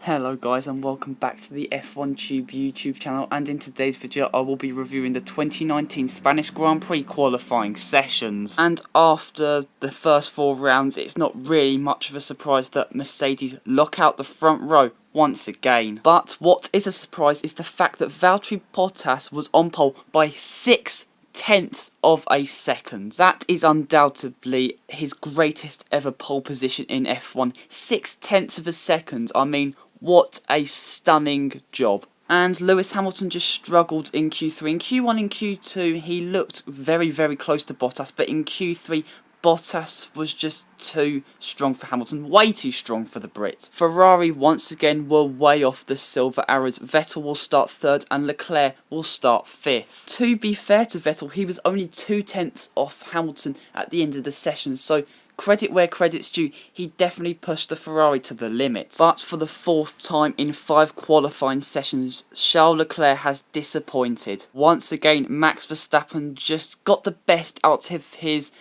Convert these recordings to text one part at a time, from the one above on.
Hello guys and welcome back to the F1 Tube YouTube channel, and in today's video I will be reviewing the 2019 Spanish Grand Prix qualifying sessions. And after the first 4 rounds, it's not really much of a surprise that Mercedes lock out the front row once again. But what is a surprise is the fact that Valtteri Bottas was on pole by 6/10 of a second. That is undoubtedly his greatest ever pole position in F1. 6/10 of a second. I mean, what a stunning job. And Lewis Hamilton just struggled in Q3. In Q1 and Q2 he looked very, very close to Bottas, but in Q3 Bottas was just too strong for Hamilton, way too strong for the Brit. Ferrari once again were way off the silver arrows. Vettel will start 3rd and Leclerc will start 5th. To be fair to Vettel, he was only 2/10 off Hamilton at the end of the session, so credit where credit's due, he definitely pushed the Ferrari to the limit. But for the 4th time in 5 qualifying sessions, Charles Leclerc has disappointed. Once again, Max Verstappen just got the best out of his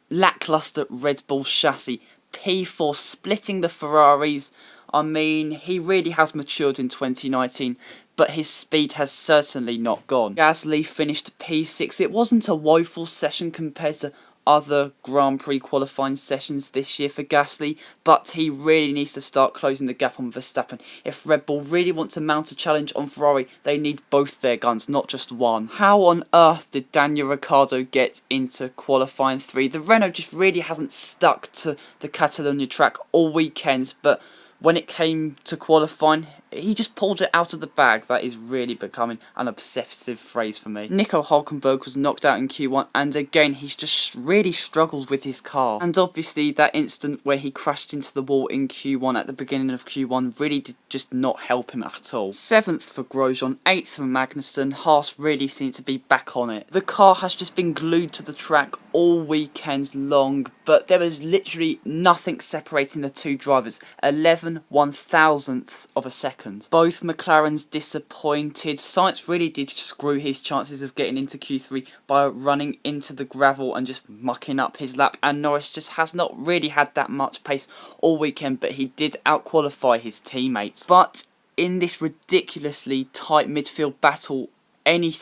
lackluster Red Bull chassis. P4 splitting the Ferraris. I mean, he really has matured in 2019, but his speed has certainly not gone. Gasly finished P6. It wasn't a woeful session compared to other Grand Prix qualifying sessions this year for Gasly, but he really needs to start closing the gap on Verstappen. If Red Bull really want to mount a challenge on Ferrari, they need both their guns, not just one. How on earth did Daniel Ricciardo get into qualifying 3? The Renault just really hasn't stuck to the Catalonia track all weekends, but when it came to qualifying, he just pulled it out of the bag. That is really becoming an obsessive phrase for me. Nico Hülkenberg was knocked out in Q1, and again he's just really struggles with his car. And obviously that incident where he crashed into the wall in Q1 at the beginning of Q1 really did just not help him at all. 7th for Grosjean, 8th for Magnussen. Haas really seemed to be back on it. The car has just been glued to the track all weekend long, but there was literally nothing separating the two drivers. 11/1000ths of a second. Both McLarens disappointed. Sainz really did screw his chances of getting into Q3 by running into the gravel and just mucking up his lap, and Norris just has not really had that much pace all weekend, but he did outqualify his teammates. But in this ridiculously tight midfield battle, any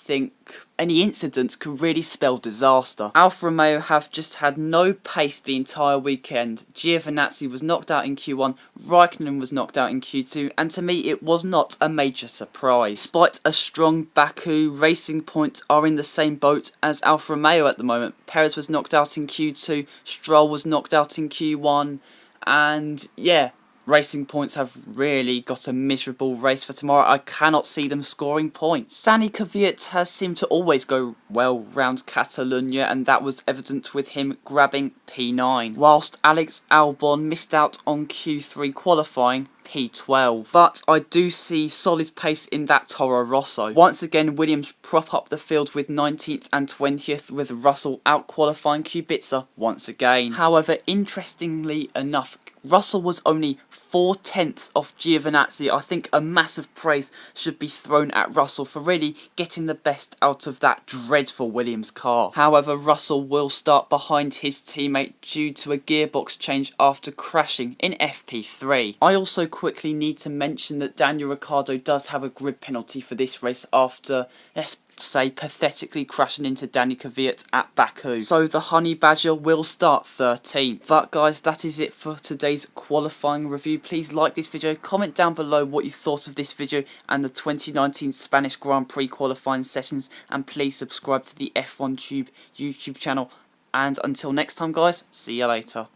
incidents could really spell disaster. Alfa Romeo have just had no pace the entire weekend. Giovinazzi was knocked out in Q1, Raikkonen was knocked out in Q2, and to me it was not a major surprise. Despite a strong Baku, Racing Point are in the same boat as Alfa Romeo at the moment. Perez was knocked out in Q2, Stroll was knocked out in Q1, and yeah, Racing Points have really got a miserable race for tomorrow. I cannot see them scoring points. Danny Kvyat has seemed to always go well round Catalonia, and that was evident with him grabbing P9. Whilst Alex Albon missed out on Q3 qualifying, P12. But I do see solid pace in that Toro Rosso. Once again, Williams prop up the field with 19th and 20th, with Russell out qualifying Kubica once again. However, interestingly enough, Russell was only 4/10 off Giovinazzi. I think a massive praise should be thrown at Russell for really getting the best out of that dreadful Williams car. However, Russell will start behind his teammate due to a gearbox change after crashing in FP3. I also quickly need to mention that Daniel Ricciardo does have a grid penalty for this race after, let's say, pathetically crashing into Danny Kvyat at Baku. So the Honey Badger will start 13th. But guys, that is it for today's qualifying review. Please like this video, comment down below what you thought of this video and the 2019 Spanish Grand Prix qualifying sessions, and please subscribe to the F1 Tube YouTube channel. And until next time guys, see you later.